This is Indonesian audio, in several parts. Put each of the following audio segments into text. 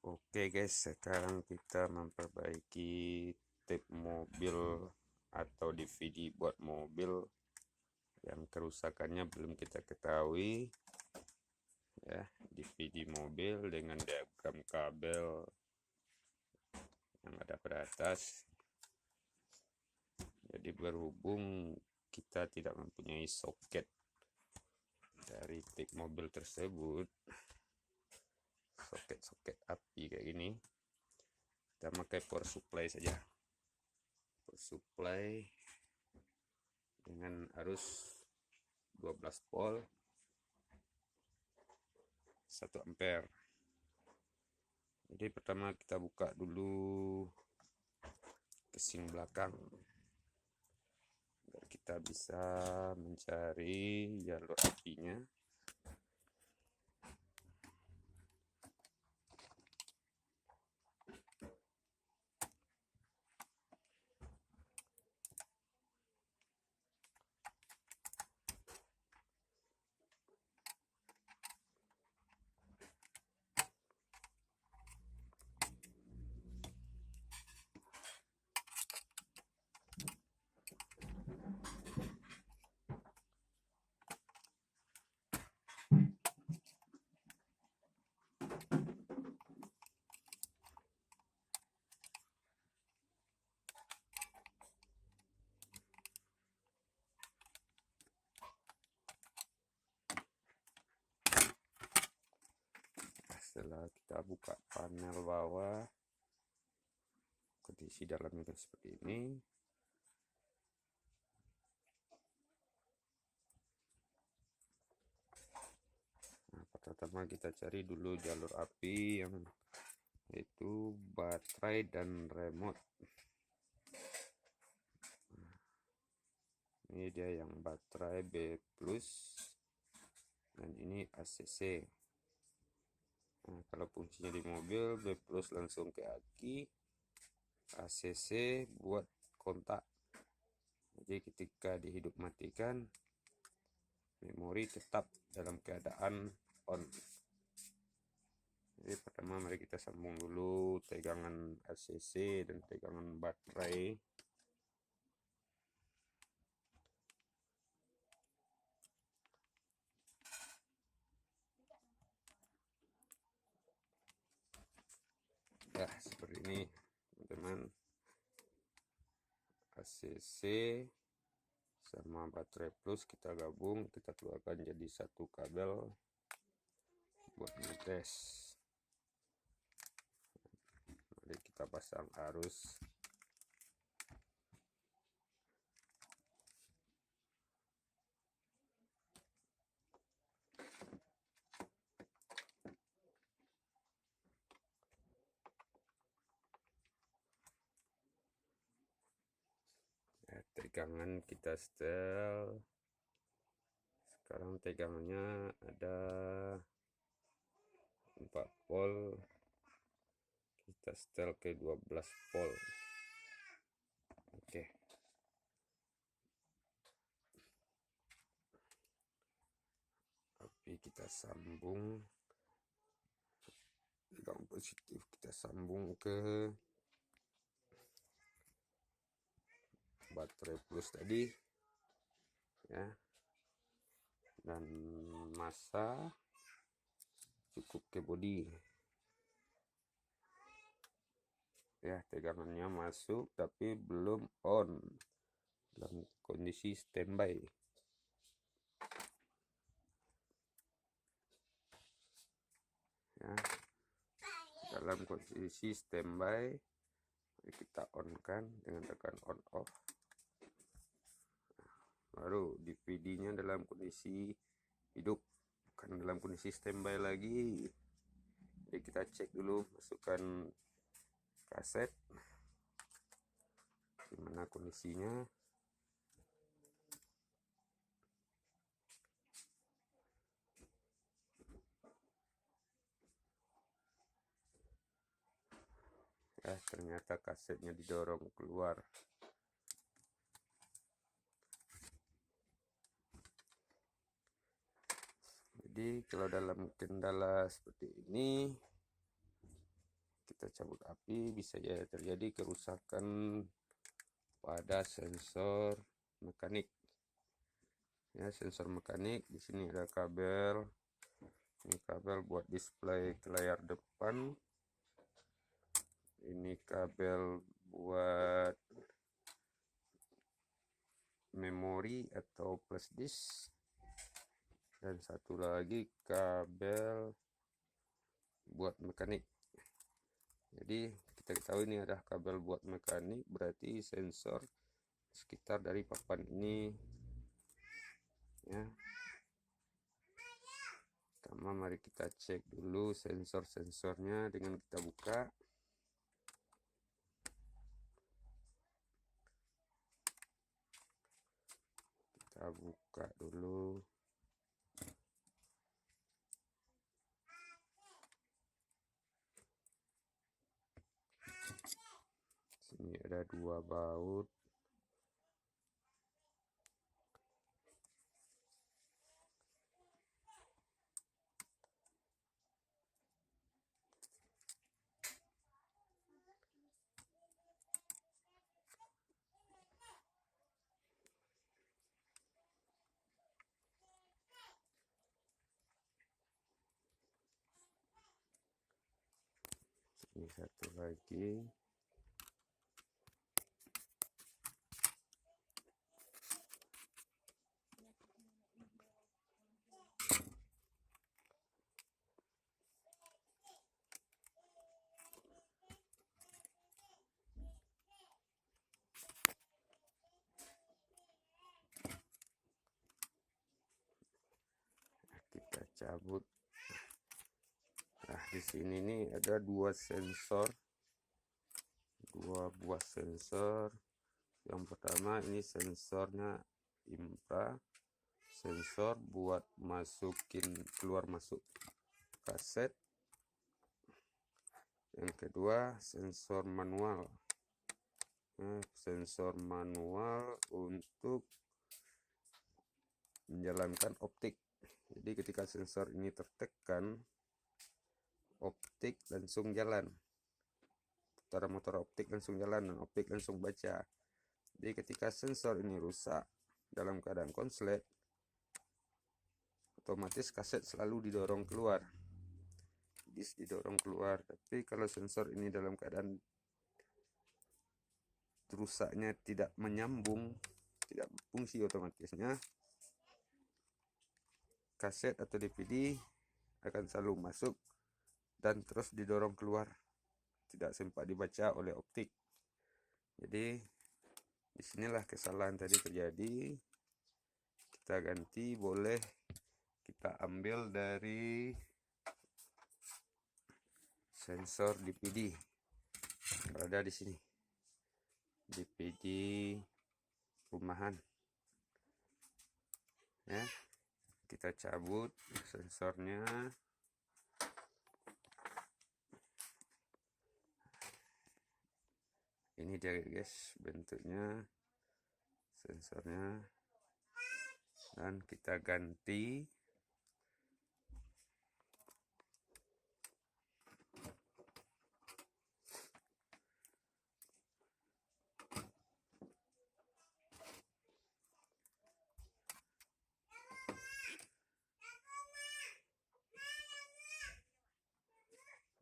Oke guys, sekarang kita memperbaiki tape mobil atau DVD buat mobil yang kerusakannya belum kita ketahui ya. DVD mobil dengan diagram kabel yang ada pada atas. Jadi berhubung kita tidak mempunyai soket dari tape mobil tersebut, soket api kayak gini, kita pakai power supply saja. Power supply dengan arus 12 volt 1 ampere. Jadi pertama kita buka dulu casing belakang agar kita bisa mencari jalur apinya. Setelah kita buka panel bawah, kondisi dalamnya seperti ini. Nah, pertama kita cari dulu jalur api yang yaitu baterai dan remote. Nah, ini dia yang baterai B+ dan ini ACC. Nah, kalau fungsinya di mobil, B+ langsung ke aki, ACC buat kontak. Jadi ketika dihidup matikan, memori tetap dalam keadaan on. Jadi pertama mari kita sambung dulu tegangan ACC dan tegangan baterai. Ya, seperti ini teman-teman. ACC sama baterai plus kita gabung, kita keluarkan jadi satu kabel buat ngetes. Mari kita pasang arus. Ya, tegangan kita setel. Sekarang tegangannya ada 4 volt. Kita setel ke 12 volt. Oke. Api kita sambung. Tegangan positif kita sambung ke baterai plus tadi ya, dan massa cukup ke bodi ya. Tegangannya masuk tapi belum on, dalam kondisi standby ya. Dalam kondisi standby kita on kan dengan tekan on off. Baru DVD-nya dalam kondisi hidup, bukan dalam kondisi standby lagi. Jadi kita cek dulu, masukkan kaset gimana kondisinya. Ya, ternyata kasetnya didorong keluar. Jadi kalau dalam kendala seperti ini, kita cabut api, bisa ya terjadi kerusakan pada sensor mekanik. Ya, sensor mekanik. Di sini ada kabel. Ini kabel buat display ke layar depan. Ini kabel buat memori atau flash disk. Dan satu lagi kabel buat mekanik. Jadi kita tahu ini ada kabel buat mekanik, berarti sensor sekitar dari papan ini. Ya. Pertama mari kita cek dulu sensor-sensornya dengan kita buka. Kita buka dulu. Sini ada 2 baut. Ini satu lagi. Kita cabut. Nah, di sini nih ada 2 sensor. 2 buah sensor. Yang pertama ini sensornya infra, sensor buat masukin keluar masuk kaset. Yang kedua sensor manual. Nah, sensor manual untuk menjalankan optik. Jadi ketika sensor ini tertekan, optik langsung jalan. Putaran motor optik langsung jalan dan optik langsung baca. Jadi ketika sensor ini rusak dalam keadaan konslet, otomatis kaset selalu didorong keluar. Disk didorong keluar. Tapi kalau sensor ini dalam keadaan rusaknya tidak menyambung, tidak berfungsi, otomatisnya kaset atau DVD akan selalu masuk dan terus didorong keluar, tidak sempat dibaca oleh optik. Jadi disinilah kesalahan tadi terjadi. Kita ganti, boleh kita ambil dari sensor DVD. Ada di sini, DVD rumahan. Ya, kita cabut sensornya. Ini dia guys bentuknya sensornya, dan kita ganti.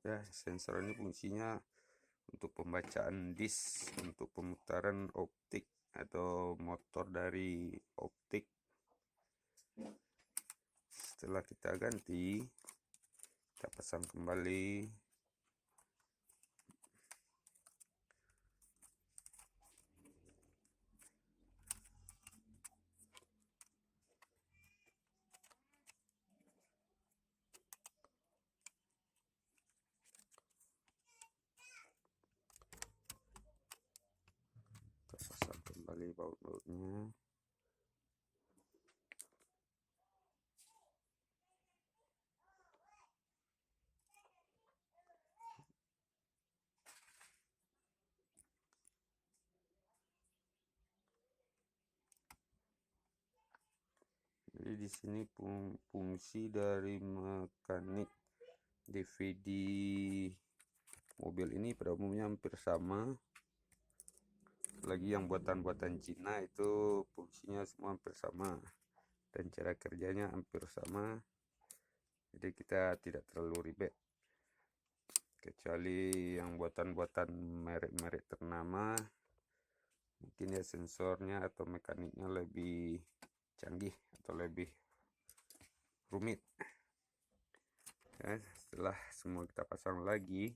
Ya, sensor ini fungsinya untuk pembacaan disk, untuk pemutaran optik atau motor dari optik. Setelah kita ganti, kita pasang kembali. Kita pasang kembali baut-bautnya. Jadi di sini fungsi dari mekanik DVD mobil ini pada umumnya hampir sama. Lagi yang buatan-buatan Cina itu fungsinya semua hampir sama dan cara kerjanya hampir sama. Jadi kita tidak terlalu ribet, kecuali yang buatan-buatan merek-merek ternama, mungkin ya sensornya atau mekaniknya lebih canggih atau lebih rumit. Ya, setelah semua kita pasang lagi,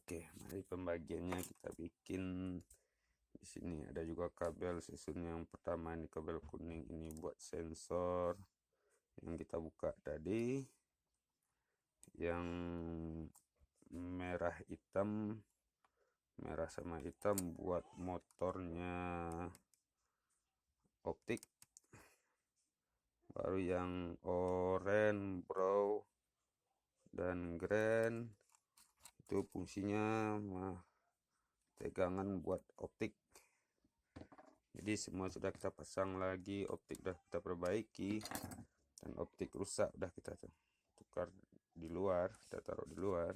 oke, mari pembagiannya kita bikin. Di sini ada juga kabel susun yang pertama, ini kabel kuning ini buat sensor yang kita buka tadi. Yang merah sama hitam buat motornya optik. Baru yang oranye, brown, dan green itu fungsinya tegangan buat optik. Jadi semua sudah kita pasang lagi, optik sudah kita perbaiki, dan optik rusak udah kita tukar di luar, kita taruh di luar.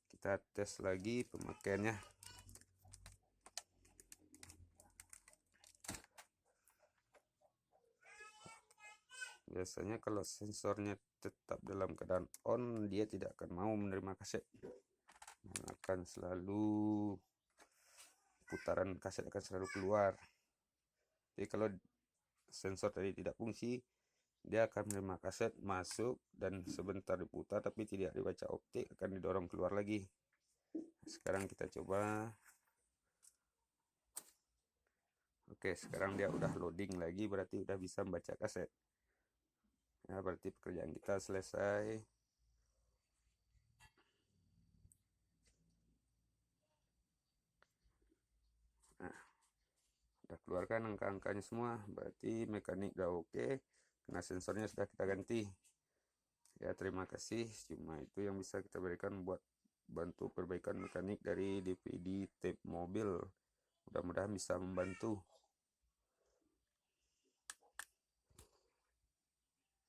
Kita tes lagi pemakaiannya. Biasanya kalau sensornya tetap dalam keadaan on, dia tidak akan mau menerima kaset. Akan selalu putaran kaset akan selalu keluar. Jadi kalau sensor tadi tidak fungsi, dia akan menerima kaset masuk dan sebentar diputar tapi tidak dibaca optik, akan didorong keluar lagi. Sekarang kita coba. Oke, sekarang dia udah loading lagi, berarti udah bisa membaca kaset. Ya, berarti pekerjaan kita selesai. Nah, udah keluarkan angka-angkanya semua, berarti mekanik udah oke. Karena sensornya sudah kita ganti. Ya, terima kasih. Cuma itu yang bisa kita berikan buat bantu perbaikan mekanik dari DVD tape mobil. Mudah-mudahan bisa membantu.